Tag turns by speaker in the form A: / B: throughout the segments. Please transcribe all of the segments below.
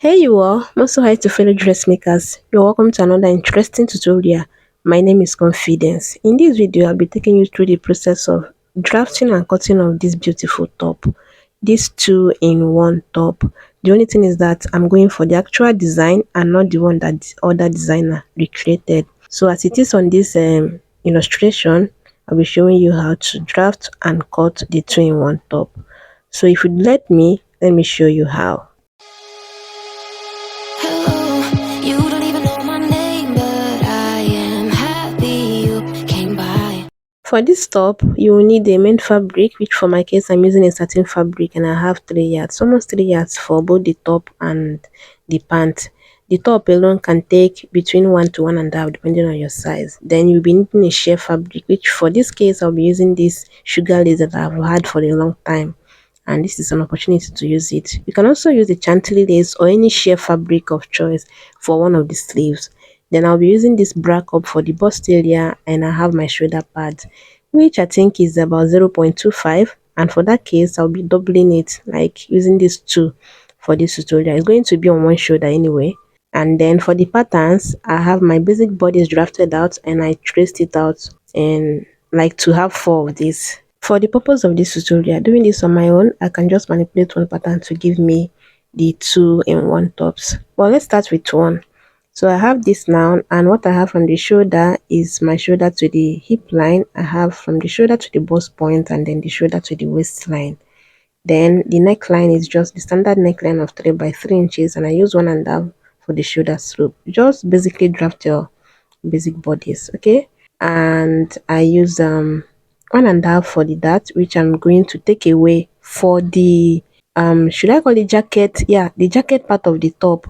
A: Hey you all, also hi to fellow dressmakers. You're welcome to another interesting tutorial. My name is Confidence. In this video, I'll be taking you through the process of drafting and cutting of this beautiful top. This two-in-one top. The only thing is that I'm going for the actual design and not the one that the other designer recreated. So as it is on this illustration, I'll be showing you how to draft and cut the two-in-one top. So if you'd let me show you how.
B: Hello, you don't even know my name, but I am happy you came by.
A: For this top, you will need a main fabric, which for my case I'm using a satin fabric and I have 3 yards, almost 3 yards for both the top and the pant. The top alone can take between 1 to 1.5 depending on your size. Then you'll be needing a sheer fabric, which for this case I'll be using this sugar lace that I've had for a long time, and this is an opportunity to use it. You can also use the chantilly lace or any sheer fabric of choice for one of the sleeves. Then I'll be using this bra cup for the bust area, and I have my shoulder pad, which I think is about 0.25, and for that case I'll be doubling it, like using this two for this tutorial. It's going to be on one shoulder anyway. And then for the patterns, I have my basic bodies drafted out and I traced it out, and like to have 4 of these. For the purpose of this tutorial, doing this on my own, I can just manipulate one pattern to give me the two-in-one tops. Well, let's start with one. So I have this now, and what I have from the shoulder is my shoulder to the hip line. I have from the shoulder to the bust point, and then the shoulder to the waistline. Then the neckline is just the standard neckline of 3 by 3 inches, and I use 1.5 for the shoulder slope. Just basically draft your basic bodies, okay? And I use 1.5 for the dart, which I'm going to take away for the should I call it jacket? Yeah, the jacket part of the top.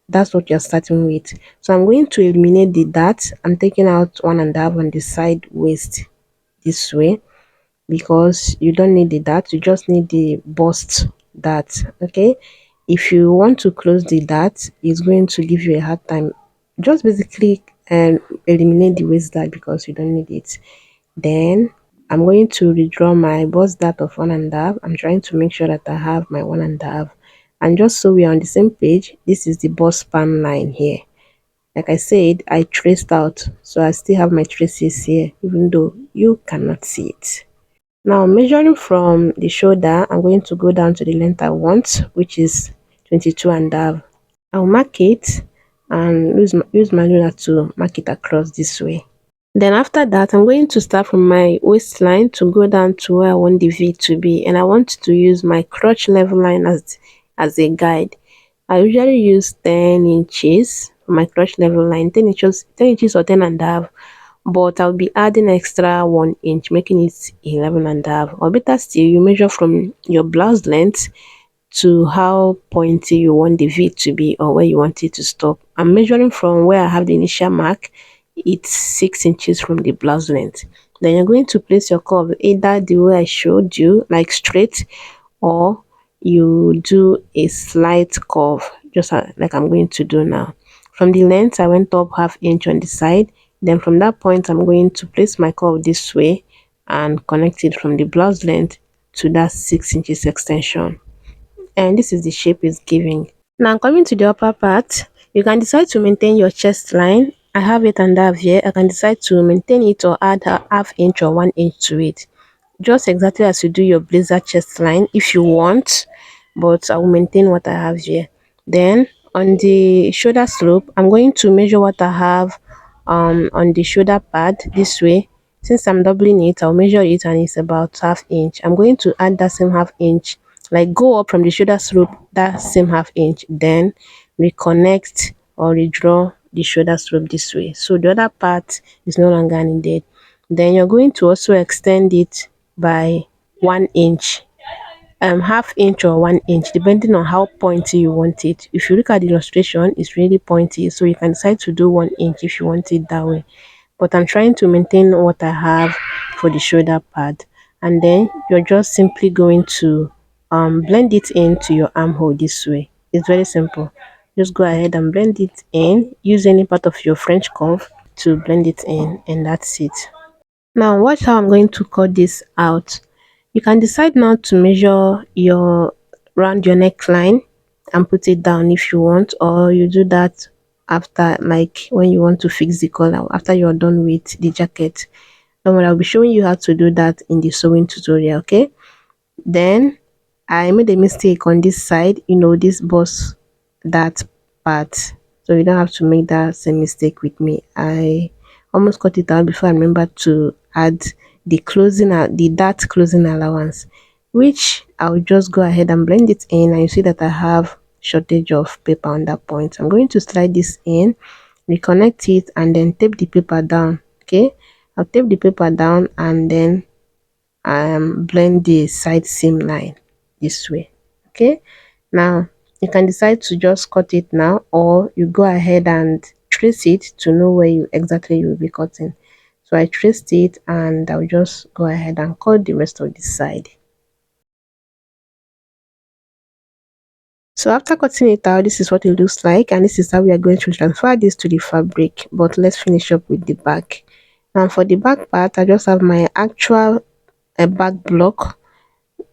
A: That's what you're starting with. So I'm going to eliminate the dart. I'm taking out 1.5 on the side waist this way, because you don't need the dart, you just need the bust dart. Okay, if you want to close the dart, it's going to give you a hard time. Just basically eliminate the waist dart because you don't need it. Then I'm going to redraw my bust dart of 1.5. I'm trying to make sure that I have my 1.5, and just so we are on the same page, this is the bust span line here. Like I said, I traced out, so I still have my traces here even though you cannot see it. Now, measuring from the shoulder, I'm going to go down to the length I want, which is 22.5. I'll mark it and use my ruler to mark it across this way. Then after that, I'm going to start from my waistline to go down to where I want the V to be, and I want to use my crotch level line as a guide. I usually use 10 inches for my crotch level line, 10 inches or 10.5, but I'll be adding extra 1 inch, making it 11.5. Or better still, you measure from your blouse length to how pointy you want the V to be or where you want it to stop. I'm measuring from where I have the initial mark. It's 6 inches from the blouse length. Then you're going to place your curve either the way I showed you, like straight, or you do a slight curve, just like I'm going to do now. From the length, I went up ½ inch on the side. Then from that point, I'm going to place my curve this way and connect it from the blouse length to that 6 inches extension. And this is the shape it's giving. Now coming to the upper part, you can decide to maintain your chest line. I have 8.5 here. I can decide to maintain it or add a ½ inch or 1 inch to it, just exactly as you do your blazer chest line if you want, but I will maintain what I have here. Then on the shoulder slope, I'm going to measure what I have on the shoulder pad this way. Since I'm doubling it, I'll measure it and it's about ½ inch. I'm going to add that same ½ inch, like go up from the shoulder slope that same ½ inch, then reconnect or redraw the shoulder slope this way, so the other part is no longer needed. Then you're going to also extend it by 1 inch, ½ inch or 1 inch depending on how pointy you want it. If you look at the illustration, it's really pointy, so you can decide to do 1 inch if you want it that way, but I'm trying to maintain what I have for the shoulder pad. And then you're just simply going to blend it into your armhole this way. It's very simple. Just go ahead and blend it in. Use any part of your French curve to blend it in, and that's it. Now watch how I'm going to cut this out. You can decide now to measure your round your neckline and put it down if you want, or you do that after, like when you want to fix the collar after you're done with the jacket. Don't worry, I'll be showing you how to do that in the sewing tutorial. Okay, then I made a mistake on this side, this bust that part. So you don't have to make that same mistake with me. I almost cut it out before I remember to add the that closing allowance, which I'll just go ahead and blend it in, and you see that I have shortage of paper on that point. I'm going to slide this in, reconnect it, and then tape the paper down. Okay, I'll tape the paper down and then blend the side seam line this way. Okay, now you can decide to just cut it now, or you go ahead and trace it to know where you exactly you will be cutting. So I traced it, and I'll just go ahead and cut the rest of this side. So after cutting it out, this is what it looks like, and this is how we are going to transfer this to the fabric. But let's finish up with the back. Now for the back part, I just have my actual back block,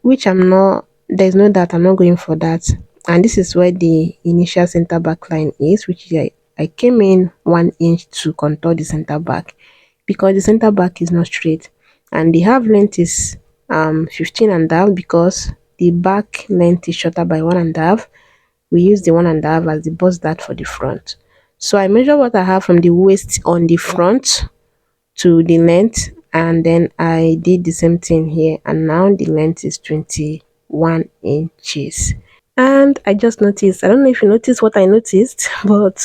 A: which there's no doubt I'm not going for that. And this is where the initial center back line is, which I came in 1 inch to contour the center back, because the center back is not straight, and the half length is 15 and a half, because the back length is shorter by 1.5. We use the 1.5 as the bust dart for the front. So I measure what I have from the waist on the front to the length, and then I did the same thing here, and now the length is 21 inches. And I just noticed, I don't know if you noticed what I noticed, but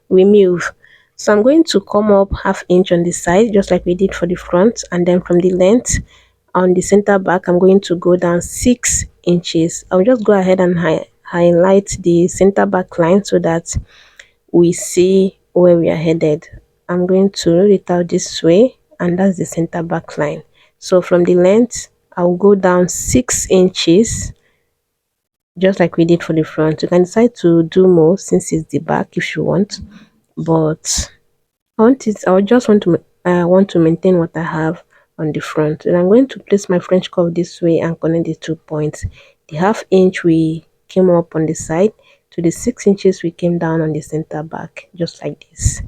A: we move. So I'm going to come up ½ inch on the side, just like we did for the front, and then from the length on the center back, I'm going to go down 6 inches. I'll just go ahead and highlight the center back line so that we see where we are headed. I'm going to roll it out this way, and that's the center back line. So from the length, I'll go down 6 inches, just like we did for the front. You can decide to do more since it's the back if you want, but I just want to maintain what I have on the front. And I'm going to place my French curve this way and connect the 2 points. The ½ inch we came up on the side to the 6 inches we came down on the center back, just like this.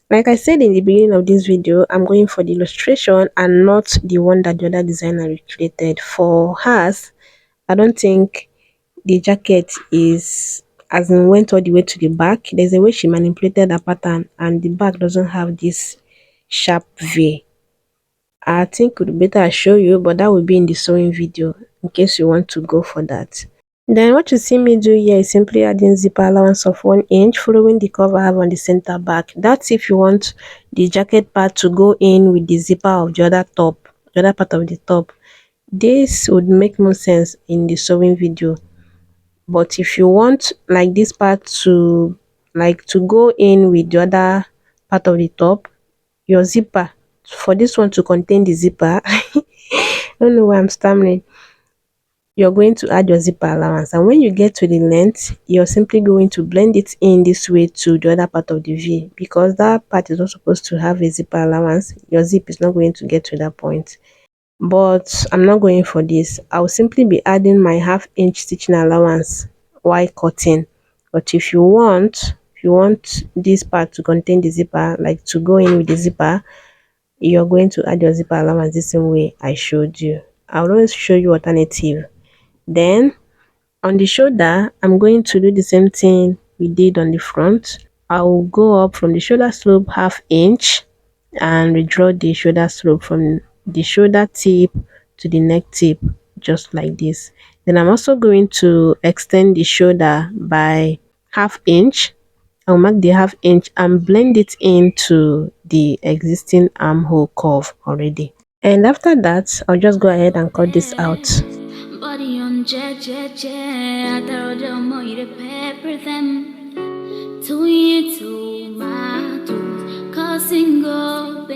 A: Like I said in the beginning of this video, I'm going for the illustration and not the one that the other designer recreated. For hers, I don't think the jacket is as in went all the way to the back. There's a way she manipulated the pattern, and the back doesn't have this sharp V. I think it would be better I show you, but that will be in the sewing video in case you want to go for that. Then what you see me do here is simply adding zipper allowance of 1 inch, following the curve I have on the center back. That's if you want the jacket part to go in with the zipper of the other top, the other part of the top. This would make more sense in the sewing video. But if you want like this part to go in with the other part of the top, your zipper, for this one to contain the zipper, I don't know why I'm stammering, you're going to add your zipper allowance, and when you get to the length, you're simply going to blend it in this way to the other part of the V, because that part is not supposed to have a zipper allowance. Your zip is not going to get to that point. But I'm not going for this. I'll simply be adding my ½ inch stitching allowance while cutting. But if you want this part to contain the zipper, like to go in with the zipper, you're going to add your zipper allowance the same way I showed you. I'll always show you alternative. Then on the shoulder, I'm going to do the same thing we did on the front. I'll go up from the shoulder slope ½ inch and redraw the shoulder slope from the shoulder tip to the neck tip, just like this. Then I'm also going to extend the shoulder by ½ inch. I'll mark the ½ inch and blend it into the existing armhole curve already. And after that, I'll just go ahead and cut this out.
B: Body on jet, I throw them more, you pepper them. To you, tomatoes, causing go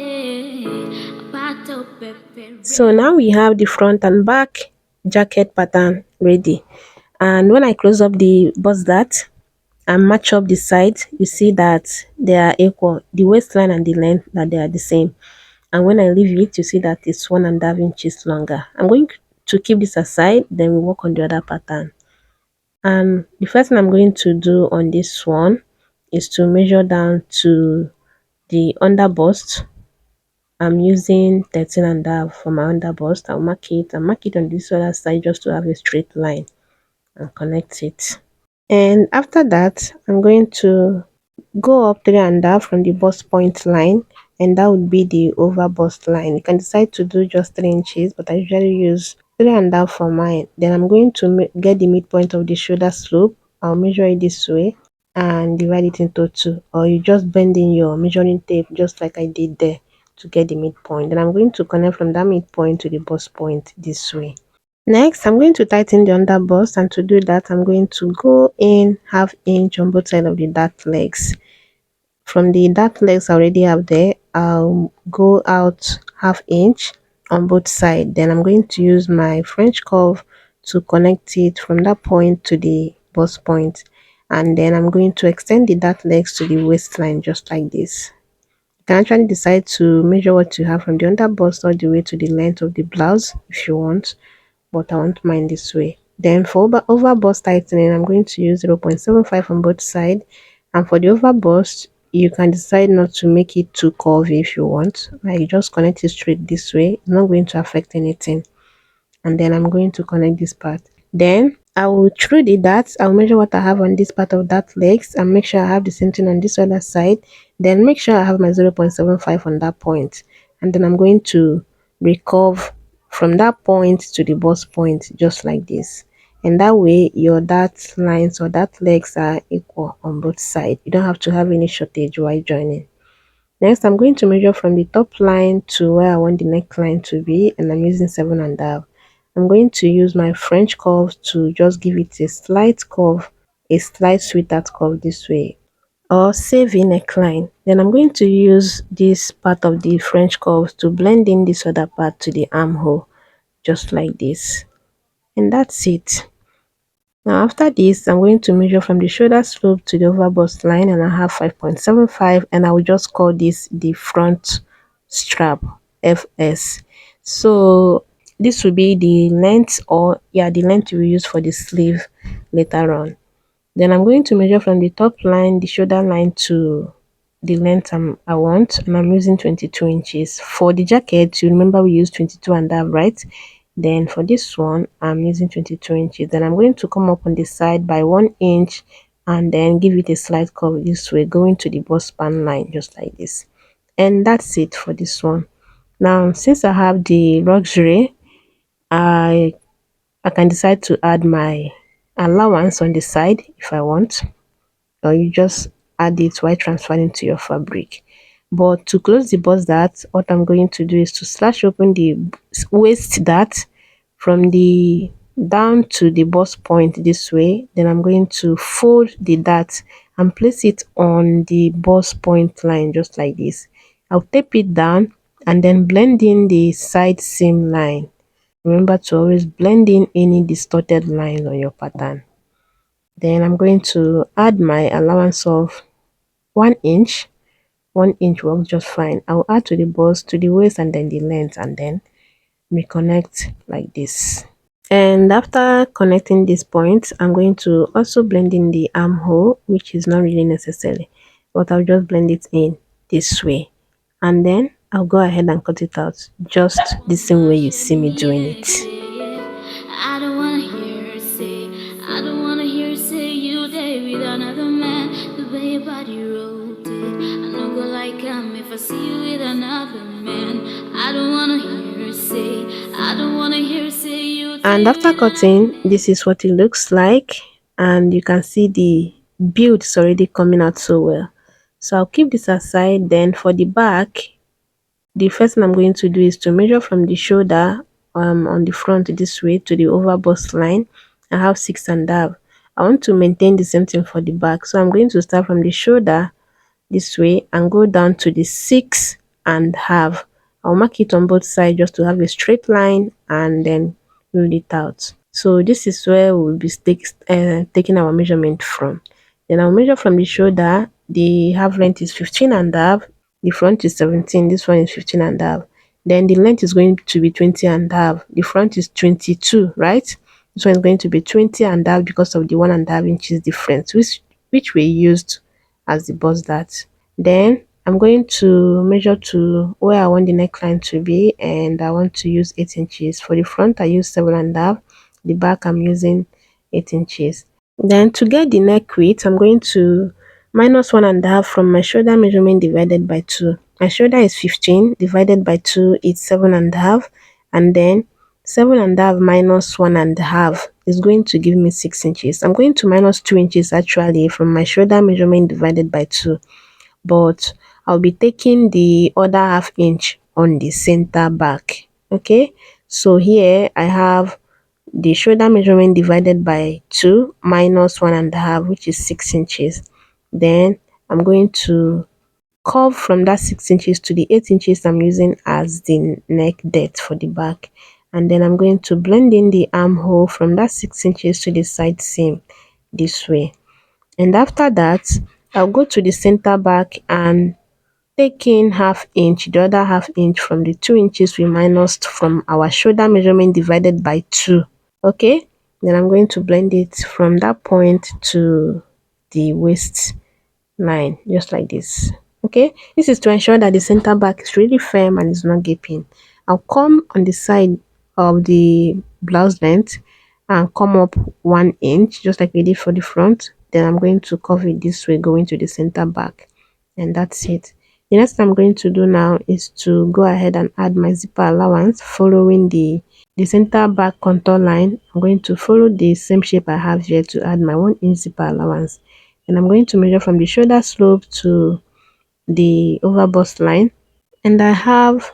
A: So now we have the front and back jacket pattern ready. And when I close up the bust dart and match up the sides, you see that they are equal. The waistline and the length, that they are the same. And when I leave it, you see that it's 1.5 inches longer. I'm going to keep this aside, then we'll work on the other pattern. And the first thing I'm going to do on this one is to measure down to the under bust. I'm using 13 and a half for my under bust. I'll mark it and mark it on this other side just to have a straight line and connect it. And after that, I'm going to go up 3 and a half from the bust point line, and that would be the over bust line. You can decide to do just 3 inches, but I usually use 3 and a half for mine. Then I'm going to get the midpoint of the shoulder slope. I'll measure it this way and divide it into two, or you just bend in your measuring tape just like I did there to get the midpoint. Then I'm going to connect from that midpoint to the bust point this way. Next, I'm going to tighten the under bust, and to do that, I'm going to go in ½ inch on both sides of the dart legs. From the dart legs I already have there, I'll go out ½ inch on both sides. Then I'm going to use my French curve to connect it from that point to the bust point. And then I'm going to extend the dart legs to the waistline just like this. You can actually decide to measure what you have from the under bust all the way to the length of the blouse if you want, but I want mine this way. Then for over bust tightening, I'm going to use 0.75 on both sides. And for the over bust, you can decide not to make it too curvy if you want. Like, you just connect it straight this way. It's not going to affect anything. And then I'm going to connect this part. Then I will through the darts, I'll measure what I have on this part of that legs and make sure I have the same thing on this other side. Then make sure I have my 0.75 on that point. And then I'm going to recurve from that point to the bust point just like this. And that way your dart lines or dart legs are equal on both sides. You don't have to have any shortage while joining. Next, I'm going to measure from the top line to where I want the neckline to be, and I'm using 7 and a half. I'm going to use my French curve to just give it a slight curve, a slight sweetheart curve this way, or say V neckline. Then I'm going to use this part of the French curve to blend in this other part to the armhole, just like this. And that's it. Now after this, I'm going to measure from the shoulder slope to the over bust line, and I have 5.75, and I will just call this the front strap, FS. So this will be the length, or yeah, the length we will use for the sleeve later on. Then I'm going to measure from the top line, the shoulder line, to the length I want, and I'm using 22 inches. For the jacket, you remember we used 22 and a half, right? Then for this one, I'm using 22 inches. Then I'm going to come up on the side by 1 inch and then give it a slight curve this way, going to the bust span line, just like this. And that's it for this one. Now, since I have the luxury, I can decide to add my allowance on the side if I want, or you just add it while transferring to your fabric. But to close the bust dart, what I'm going to do is to slash open the waist dart from the down to the bust point this way. Then I'm going to fold the dart and place it on the bust point line just like this. I'll tape it down and then blend in the side seam line. Remember to always blend in any distorted lines on your pattern. Then I'm going to add my allowance of 1 inch. 1 inch works just fine. I'll add to the bust, to the waist, and then the length, and then reconnect like this. And after connecting this point, I'm going to also blend in the armhole, which is not really necessary, but I'll just blend it in this way. And then I'll go ahead and cut it out just the same way you see me doing it.
B: I don't wanna hear her say, I don't wanna hear her say you there with another man. The way your body rolled it, I know go like if I see you with another man. I don't wanna hear her say, I don't wanna hear her say you.
A: And after cutting, this is what it looks like, and you can see the build is already coming out so well. So I'll keep this aside. Then for the back, the first thing I'm going to do is to measure from the shoulder on the front this way to the over bust line. I have 6 and a half. I want to maintain the same thing for the back, so I'm going to start from the shoulder this way and go down to the 6 and a half. I'll mark it on both sides just to have a straight line and then roll it out. So this is where we'll be taking our measurement from. Then I'll measure from the shoulder. The half length is 15 and a half. The front is 17. This one is 15 and a half. Then the length is going to be 20 and a half. The front is 22, right? This one is going to be 20.5 because of the 1.5 inches difference, which we used as the bust dart. Then I'm going to measure to where I want the neckline to be, and I want to use 8 inches. For the front, I use 7.5. The back, I'm using 8 inches. Then to get the neck width, I'm going to minus 1.5 from my shoulder measurement divided by 2. My shoulder is 15 divided by 2 is 7.5, and then 7.5 minus 1.5 is going to give me 6 inches. I'm going to minus 2 inches actually from my shoulder measurement divided by 2, but I'll be taking the other half inch on the center back. Okay, so here I have the shoulder measurement divided by 2 minus 1.5, which is 6 inches. Then I'm going to curve from that 6 inches to the 8 inches I'm using as the neck depth for the back. And then I'm going to blend in the armhole from that 6 inches to the side seam this way. And after that, I'll go to the center back and take in half inch, the other half inch from the 2 inches we minused from our shoulder measurement divided by 2. Okay, then I'm going to blend it from that point to the waist line, just like this. Okay, this is to ensure that the center back is really firm and is not gaping. I'll come on the side of the blouse length and come up 1 inch, just like we did for the front. Then I'm going to curve it this way, going to the center back, and that's it. The next thing I'm going to do now is to go ahead and add my zipper allowance following the center back contour line. I'm going to follow the same shape I have here to add my 1 inch zipper allowance, and I'm going to measure from the shoulder slope to the over bust line. And I have,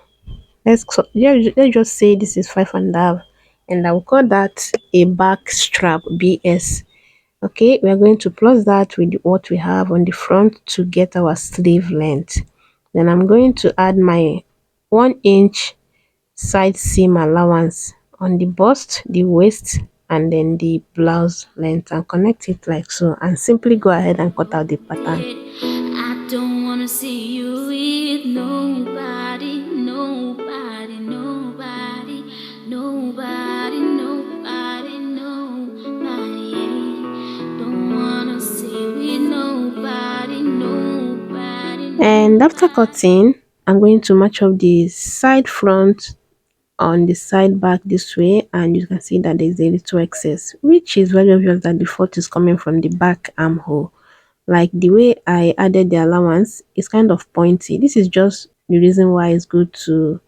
A: let's just say this is 5.5, and I will call that a back strap BS. Okay, we are going to plus that with what we have on the front to get our sleeve length. Then I'm going to add my 1 inch side seam allowance on the bust, the waist, and then the blouse length, and connect it like so, and simply go ahead and cut out the pattern.
B: I don't wanna see you with nobody, nobody, nobody, nobody, nobody, nobody. Don't wanna see you with nobody, nobody.
A: And after cutting, I'm going to match up the side front on the side back this way, and you can see that there's a little excess, which is very obvious that the fault is coming from the back armhole. Like the way I added the allowance is kind of pointy. This is just the reason why it's good to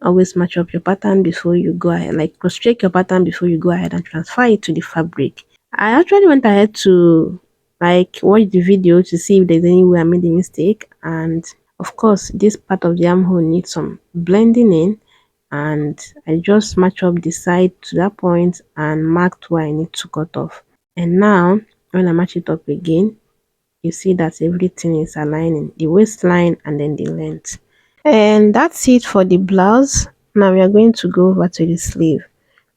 A: always match up your pattern before you go ahead, like cross check your pattern before you go ahead and transfer it to the fabric. I actually went ahead to like watch the video to see if there's any way I made a mistake, and of course this part of the armhole needs some blending in, and I just match up the side to that point and marked where I need to cut off. And now when I match it up again, you see that everything is aligning, the waistline and then the length. And that's it for the blouse. Now we are going to go over to the sleeve.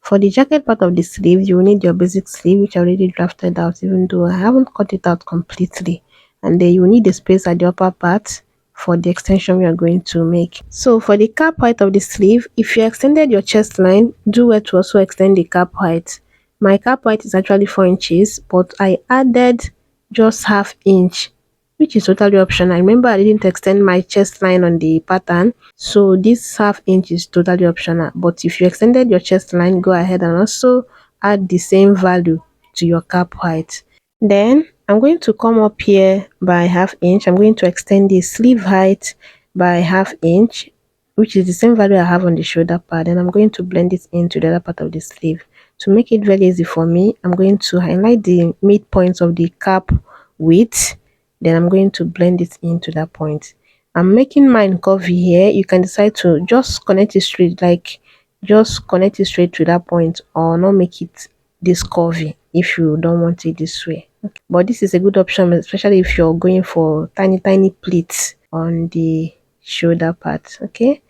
A: For the jacket part of the sleeve, you will need your basic sleeve, which I already drafted out, even though I haven't cut it out completely. And then you will need the space at the upper part for the extension we are going to make. So for the cap height of the sleeve, if you extended your chest line, do well to also extend the cap height. My cap height is actually 4 inches, but I added just half inch, which is totally optional. Remember, I didn't extend my chest line on the pattern, so this half inch is totally optional. But if you extended your chest line, go ahead and also add the same value to your cap height. Then I'm going to come up here by half inch. I'm going to extend the sleeve height by half inch, which is the same value I have on the shoulder part. And I'm going to blend it into the other part of the sleeve. To make it very easy for me, I'm going to highlight the midpoints of the cap width. Then I'm going to blend it into that point. I'm making mine curvy here. You can decide to just connect it straight, like just connect it straight to that point, or not make it this curvy if you don't want it this way. Okay. But this is a good option, especially if you're going for tiny pleats on the shoulder part. Okay,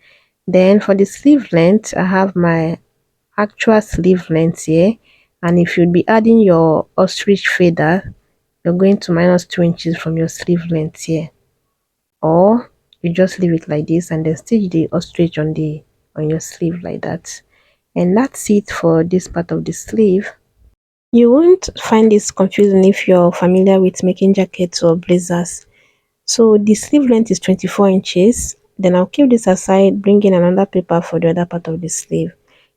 A: then for the sleeve length, I have my actual sleeve length here, and if you'd be adding your ostrich feather, you're going to minus 2 inches from your sleeve length here, or you just leave it like this and then stitch the ostrich on your sleeve like that. And that's it for this part of the sleeve. You won't find this confusing if you're familiar with making jackets or blazers. So the sleeve length is 24 inches. Then I'll keep this aside, bring in another paper for the other part of the sleeve.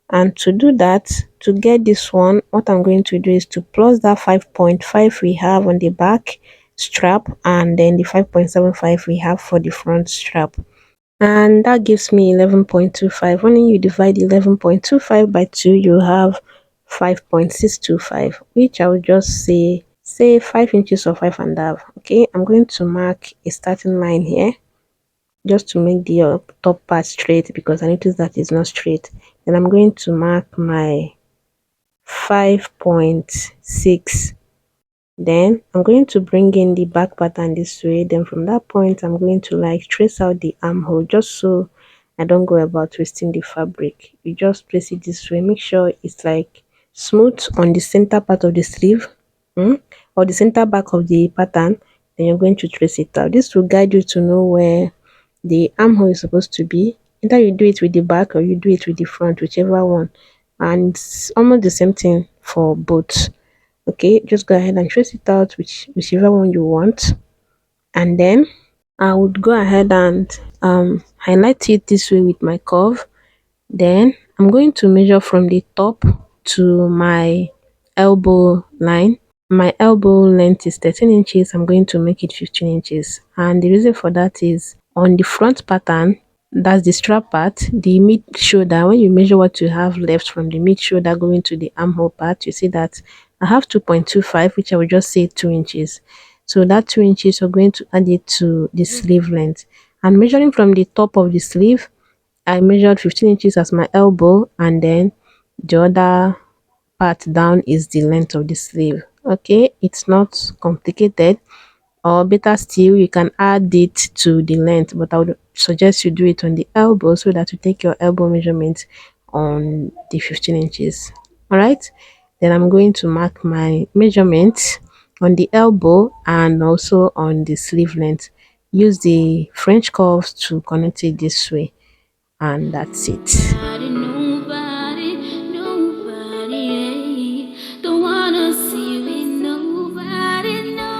A: And to do that, to get this one, what I'm going to do is to plus that 5.5 we have on the back strap and then the 5.75 we have for the front strap. And that gives me 11.25. When you divide 11.25 by 2, you have 5.625, which I would just say 5 inches or 5.5. Okay, I'm going to mark a starting line here just to make the top part straight because I noticed that it's not straight. Then I'm going to mark my 5.6. Then I'm going to bring in the back pattern this way. Then from that point, I'm going to like trace out the armhole just so I don't go about twisting the fabric. You just place it this way. Make sure it's like smooth on the center part of the sleeve, or the center back of the pattern. Then you're going to trace it out. This will guide you to know where the armhole is supposed to be. Either you do it with the back or you do it with the front, whichever one. And it's almost the same thing for both. Okay, just go ahead and trace it out whichever one you want, and then I would go ahead and highlight it this way with my curve. Then I'm going to measure from the top to my elbow line. My elbow length is 13 inches. I'm going to make it 15 inches, and the reason for that is on the front pattern, that's the strap part, the mid shoulder. When you measure what you have left from the mid shoulder going to the armhole part, you see that I have 2.25, which I will just say 2 inches. So that 2 inches, we're going to add it to the sleeve length. And measuring from the top of the sleeve, I measured 15 inches as my elbow, and then the other part down is the length of the sleeve. Okay, it's not complicated, or better still, you can add it to the length, but I would suggest you do it on the elbow so that you take your elbow measurement on the 15 inches. All right, then I'm going to mark my measurement on the elbow and also on the sleeve length. Use the French curves to connect it this way, and that's it.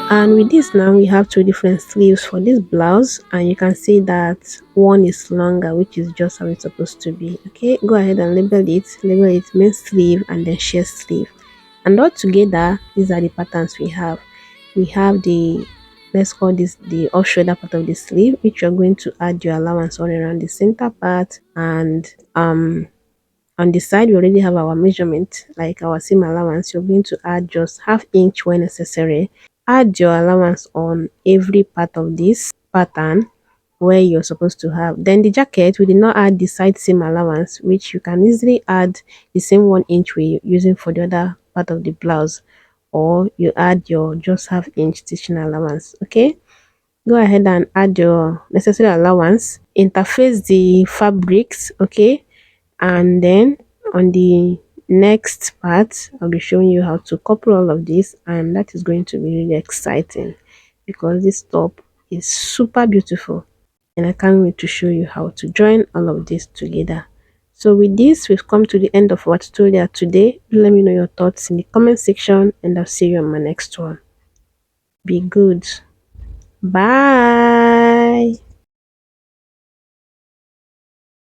A: And with this now, we have two different sleeves for this blouse, and you can see that one is longer, which is just how it's supposed to be. Okay, go ahead and label it main sleeve and then share sleeve. And all together, these are the patterns we have the, let's call this the off shoulder part of the sleeve, which you're going to add your allowance all around the center part, and on the side we already have our measurement, like our seam allowance. You're going to add just half inch when necessary. Add your allowance on every part of this pattern where you're supposed to have. Then the jacket, we did not add the side seam allowance, which you can easily add the same 1 inch we're using for the other part of the blouse, or you add your just half inch stitching allowance. Okay, go ahead and add your necessary allowance, interface the fabrics. Okay, and then on the next part, I'll be showing you how to couple all of this, and that is going to be really exciting because this top is super beautiful, and I can't wait to show you how to join all of this together. So with this, we've come to the end of our tutorial today. Do let me know your thoughts in the comment section, and I'll see you on my next one. Be good. Bye.